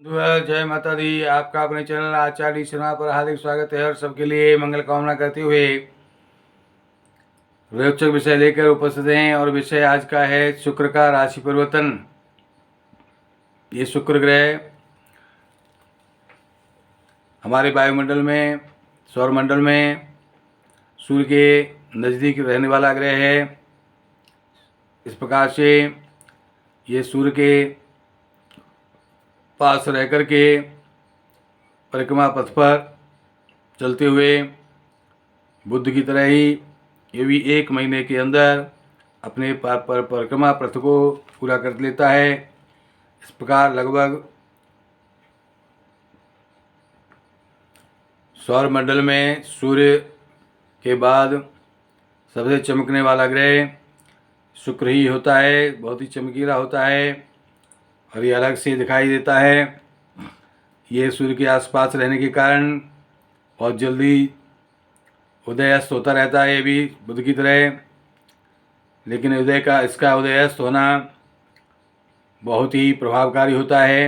जय माता दी। आपका अपने चैनल आचार्य शर्मा पर हार्दिक स्वागत है और सबके लिए मंगल कामना करते हुए रोचक विषय लेकर उपस्थित हैं। और विषय आज का है शुक्र का राशि परिवर्तन। ये शुक्र ग्रह हमारे वायुमंडल में, सौरमंडल में सूर्य के नज़दीक रहने वाला ग्रह है। इस प्रकार से ये सूर्य के पास रह कर के परिक्रमा पथ पर चलते हुए बुद्ध की तरह ही ये भी 1 महीने के अंदर अपने परिक्रमा पथ को पूरा कर लेता है। इस प्रकार लगभग सौरमंडल में सूर्य के बाद सबसे चमकने वाला ग्रह शुक्र ही होता है। बहुत ही चमकीला होता है और ये अलग से दिखाई देता है। ये सूर्य के आसपास रहने के कारण बहुत जल्दी उदय अस्त होता रहता है, ये भी बुध की तरह। लेकिन इसका उदय अस्त होना बहुत ही प्रभावकारी होता है।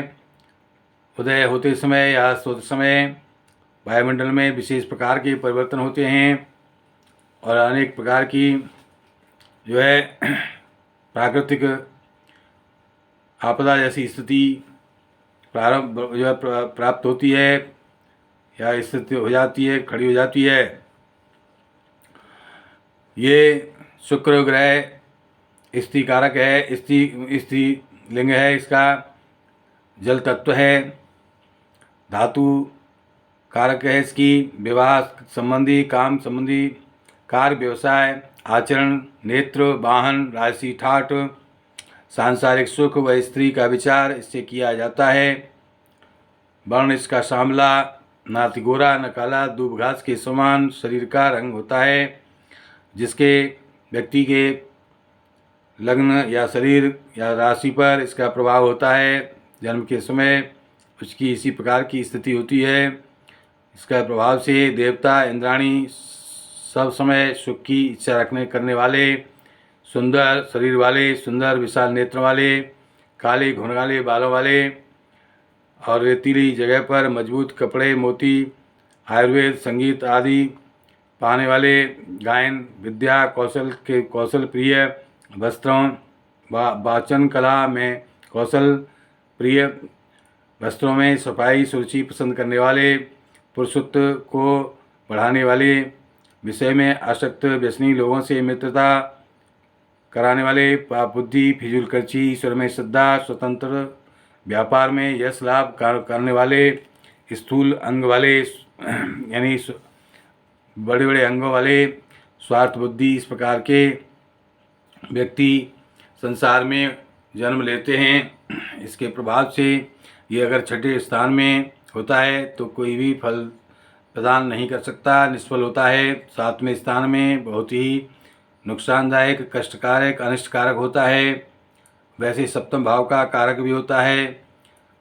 उदय होते समय या अस्त होते समय वायुमंडल में विशेष प्रकार के परिवर्तन होते हैं और अनेक प्रकार की जो है प्राकृतिक आपदा जैसी स्थिति प्राप्त होती है या स्थिति हो जाती है, खड़ी हो जाती है। ये शुक्र ग्रह स्त्री कारक है, स्त्री लिंग है। इसका जल तत्व है, धातु कारक है। इसकी विवाह संबंधी, काम संबंधी कार्य, व्यवसाय, आचरण, नेत्र, वाहन, राशि, ठाट, सांसारिक सुख व स्त्री का विचार इससे किया जाता है। वर्ण इसका सांवला, ना गोरा न काला, दूब घास के समान शरीर का रंग होता है। जिसके व्यक्ति के लग्न या शरीर या राशि पर इसका प्रभाव होता है, जन्म के समय उसकी इसी प्रकार की स्थिति होती है। इसका प्रभाव से देवता, इंद्राणी सब समय सुख की इच्छा करने वाले, सुंदर शरीर वाले, सुंदर विशाल नेत्र वाले, काले घुंघराले बालों वाले और रेतीली जगह पर मजबूत कपड़े, मोती, आयुर्वेद, संगीत आदि पाने वाले, गायन, विद्या, कौशल प्रिय वस्त्रों, वाचन कला में कौशल प्रिय वस्त्रों में सफाई सुरुचि पसंद करने वाले, पुरुषत्व को बढ़ाने वाले, विषय में आसक्त व्यसनी लोगों से मित्रता कराने वाले, पाप बुद्धि, फिजूल खर्ची, ईश्वर में श्रद्धा, स्वतंत्र व्यापार में यश लाभ करने वाले, स्थूल अंग वाले यानी बड़े बड़े अंगों वाले, स्वार्थ बुद्धि, इस प्रकार के व्यक्ति संसार में जन्म लेते हैं। इसके प्रभाव से ये अगर छठे स्थान में होता है तो कोई भी फल प्रदान नहीं कर सकता, निष्फल होता है। 7वें स्थान में बहुत ही नुकसानदायक, कष्टकारक, अनिष्टकारक होता है। वैसे सप्तम भाव का कारक भी होता है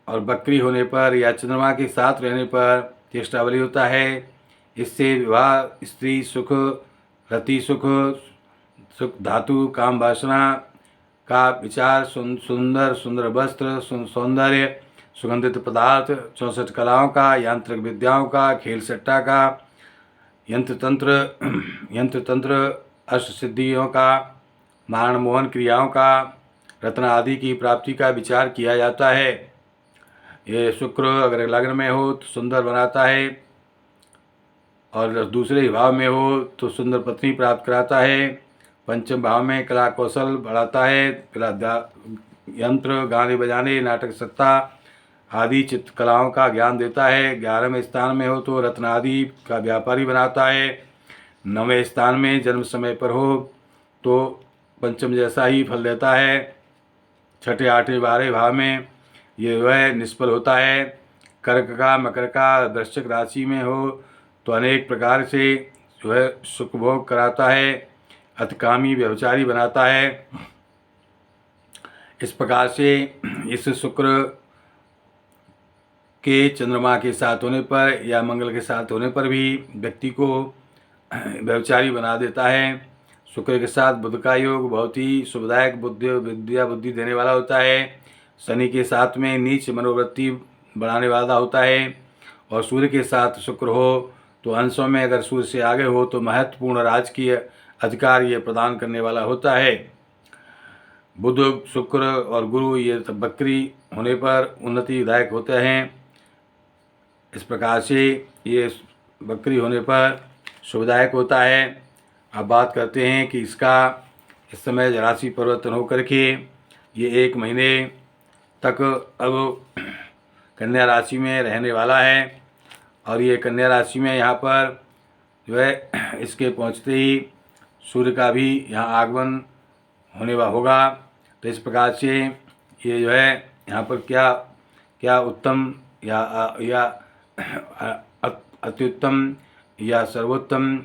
और बकरी होने पर या चंद्रमा के साथ रहने पर चेष्टावली होता है। इससे विवाह, स्त्री सुख, रति सुख, धातु, काम वासना का विचार, सुंदर वस्त्र, सौंदर्य, सुगंधित पदार्थ, 64 कलाओं का, यांत्रिक विद्याओं का, खेल सट्टा का, यंत्र तंत्र अष्ट सिद्धियों का, मारण मोहन क्रियाओं का, रत्न आदि की प्राप्ति का विचार किया जाता है। ये शुक्र अगर लग्न में हो तो सुंदर बनाता है और दूसरे भाव में हो तो सुंदर पत्नी प्राप्त कराता है। पंचम भाव में कला कौशल बढ़ाता है, यंत्र, गाने बजाने, नाटक सत्ता आदि चित्रकलाओं का ज्ञान देता है। 11वें स्थान में हो तो रत्न आदि का व्यापारी बनाता है। 9वें स्थान में जन्म समय पर हो तो पंचम जैसा ही फल देता है। छठे, 8वें, 12वें भाव में ये वह निष्फल होता है। कर्क का, मकर का, वृश्चिक राशि में हो तो अनेक प्रकार से जो है सुख भोग कराता है, अतिकामी व्यभिचारी बनाता है। इस प्रकार से इस शुक्र के चंद्रमा के साथ होने पर या मंगल के साथ होने पर भी व्यक्ति को व्यभिचारी बना देता है। शुक्र के साथ बुध का योग बहुत ही शुभदायक, विद्या बुद्धि देने वाला होता है। शनि के साथ में नीच मनोवृत्ति बढ़ाने वाला होता है। और सूर्य के साथ शुक्र हो तो अंशों में अगर सूर्य से आगे हो तो महत्वपूर्ण राजकीय अधिकार ये प्रदान करने वाला होता है। बुध, शुक्र और गुरु ये सब बकरी होने पर उन्नतिदायक होते हैं। इस प्रकार से ये बकरी होने पर शुभदायक होता है। अब बात करते हैं कि इसका इस समय राशि परिवर्तन होकर के ये 1 महीने तक अब कन्या राशि में रहने वाला है। और ये कन्या राशि में यहाँ पर जो है इसके पहुँचते ही सूर्य का भी यहाँ आगमन होने वाला होगा। तो इस प्रकार से ये जो है यहाँ पर क्या क्या उत्तम या अत्युत्तम या सर्वोत्तम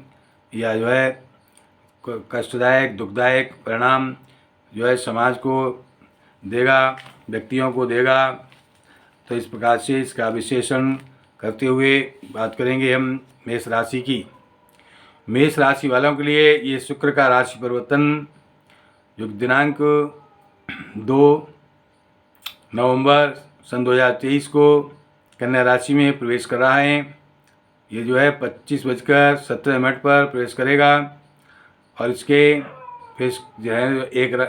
या जो है कष्टदायक दुखदायक परिणाम जो है समाज को देगा, व्यक्तियों को देगा। तो इस प्रकार से इसका विश्लेषण करते हुए बात करेंगे हम मेष राशि की। मेष राशि वालों के लिए ये शुक्र का राशि परिवर्तन जो दिनांक 2 नवंबर सन 2023 को कन्या राशि में प्रवेश कर रहा है। ये जो है 25:17 पर प्रवेश करेगा और इसके फिर जो है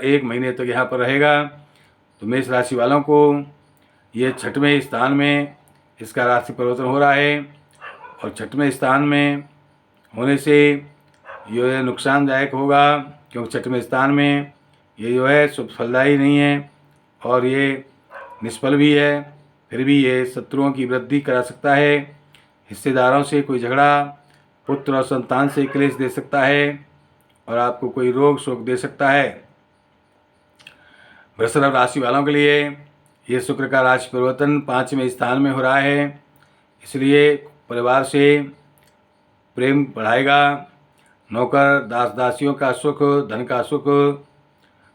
एक महीने तक यहाँ पर रहेगा। तो मेष राशि वालों को ये 6वें स्थान में इसका राशि परिवर्तन हो रहा है। और 6वें स्थान में होने से ये नुकसानदायक होगा, क्योंकि 6वें स्थान में ये जो है शुभ फलदायी नहीं है और ये निष्फल भी है। फिर भी ये शत्रुओं की वृद्धि करा सकता है, हिस्सेदारों से कोई झगड़ा, पुत्र और संतान से क्लेश दे सकता है और आपको कोई रोग शोक दे सकता है। वृषभ राशि वालों के लिए ये शुक्र का राशि परिवर्तन 5वें स्थान में हो रहा है, इसलिए परिवार से प्रेम बढ़ाएगा। नौकर दास दासियों का सुख, धन का सुख,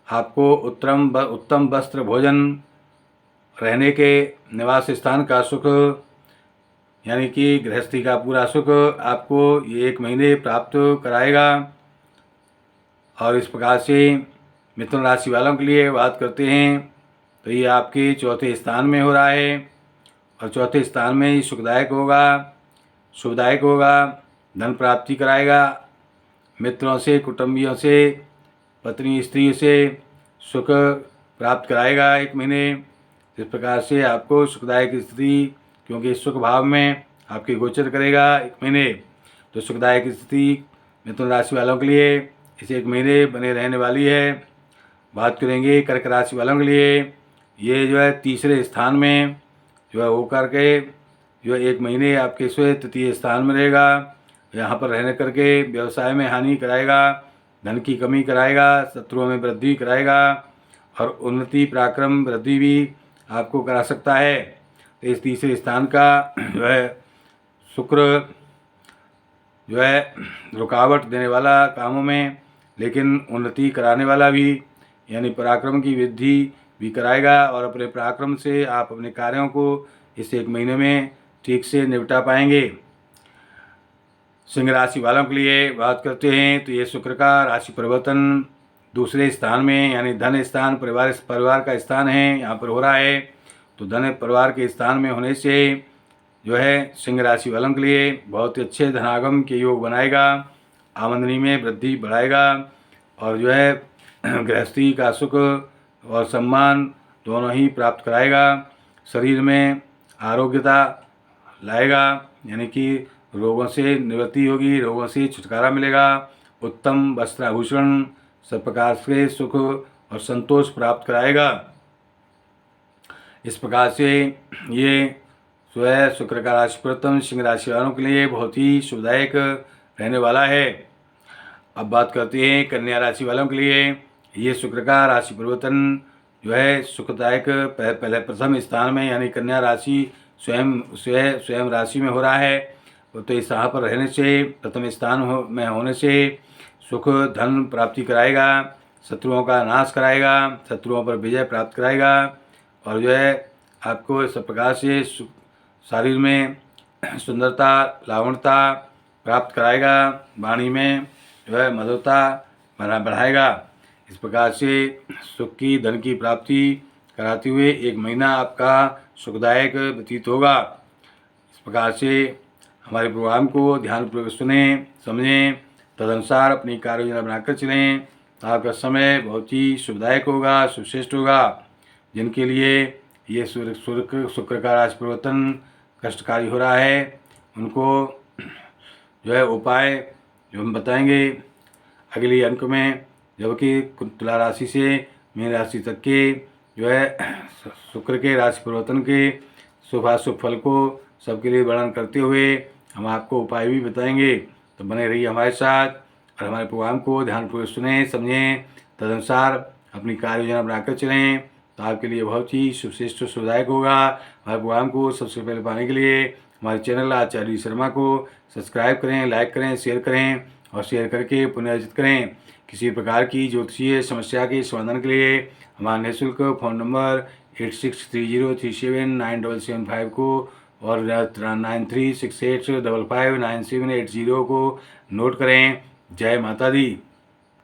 आपको उत्तम वस्त्र, भोजन, रहने के निवास स्थान का सुख यानी कि गृहस्थी का पूरा सुख आपको ये 1 महीने प्राप्त कराएगा। और इस प्रकार से मिथुन राशि वालों के लिए बात करते हैं तो ये आपके 4थे स्थान में हो रहा है और 4थे स्थान में ही सुखदायक होगा, शुभदायक होगा, धन प्राप्ति कराएगा। मित्रों से, कुटुंबियों से, पत्नी स्त्री से सुख प्राप्त कराएगा 1 महीने। इस प्रकार से आपको सुखदायक स्थिति, क्योंकि सुख भाव में आपके गोचर करेगा 1 महीने। तो सुखदायक स्थिति मिथुन राशि वालों के लिए इस 1 महीने बने रहने वाली है। बात करेंगे कर्क राशि वालों के लिए, ये जो है 3रे स्थान में जो है होकर के जो 1 महीने आपके 3य स्थान में रहेगा। यहाँ पर रहने करके व्यवसाय में हानि कराएगा, धन की कमी कराएगा, शत्रुओं में वृद्धि कराएगा और उन्नति पराक्रम वृद्धि भी आपको करा सकता है। तो इस 3रे स्थान का जो है शुक्र जो है रुकावट देने वाला कामों में, लेकिन उन्नति कराने वाला भी, यानी पराक्रम की वृद्धि भी कराएगा और अपने पराक्रम से आप अपने कार्यों को इस 1 महीने में ठीक से निपटा पाएंगे। सिंह राशि वालों के लिए बात करते हैं तो ये शुक्र का राशि परिवर्तन 2रे स्थान में यानी धन स्थान, परिवार का स्थान है, यहाँ पर हो रहा है। तो धन परिवार के स्थान में होने से जो है सिंह राशि वालों के लिए बहुत ही अच्छे धनागम के योग बनाएगा, आमदनी में वृद्धि बढ़ाएगा और जो है गृहस्थी का सुख और सम्मान दोनों ही प्राप्त कराएगा। शरीर में आरोग्यता लाएगा, यानी कि रोगों से निवृत्ति होगी, रोगों से छुटकारा मिलेगा, उत्तम वस्त्राभूषण, सब प्रकार से सुख और संतोष प्राप्त कराएगा। इस प्रकार से ये जो है शुक्र का राशि परिवर्तन सिंह राशि वालों के लिए बहुत ही शुभदायक रहने वाला है। अब बात करते हैं कन्या राशि वालों के लिए, ये शुक्र का राशि परिवर्तन जो है सुखदायक पहले प्रथम स्थान में यानी कन्या राशि स्वयं राशि में हो रहा है। तो इस यहाँ पर रहने से प्रथम स्थान में होने से सुख धन प्राप्ति कराएगा, शत्रुओं का नाश कराएगा, शत्रुओं पर विजय प्राप्त कराएगा और जो है आपको इस प्रकार से शरीर में सुंदरता, लावण्यता प्राप्त कराएगा, वाणी में जो है मधुरता बढ़ाएगा। इस प्रकार से सुख की, धन की प्राप्ति कराते हुए 1 महीना आपका सुखदायक व्यतीत होगा। इस प्रकार से हमारे प्रोग्राम को ध्यानपूर्वक सुनें, समझें, तदनुसार अपनी कार्य योजना बनाकर चलें। आपका समय बहुत ही शुभदायक होगा, सुश्रेष्ठ होगा। जिनके लिए ये शुक्र का राशि परिवर्तन कष्टकारी हो रहा है, उनको जो है उपाय जो हम बताएंगे अगले अंक में, जबकि तुला राशि से मीन राशि तक के जो है शुक्र के राशि परिवर्तन के शुभाशुभ फल को सबके लिए वर्णन करते हुए हम आपको उपाय भी बताएंगे। तो बने रहिए हमारे साथ और हमारे प्रोग्राम को ध्यानपूर्वक सुनें, समझें, तदनुसार अपनी कार्य योजना बनाकर चलें। तो आपके लिए बहुत ही शुभश्रेष्ठ शुभदायक होगा। हमारे प्रोग्राम को सबसे पहले पाने के लिए हमारे चैनल आचार्य शर्मा को सब्सक्राइब करें, लाइक करें, शेयर करें और शेयर करके पुनर्जित करें। किसी प्रकार की ज्योतिषीय समस्या के समाधान के लिए हमारा निःशुल्क फ़ोन नंबर 8630379775 को और 9368559780 को नोट करें। जय माता दी।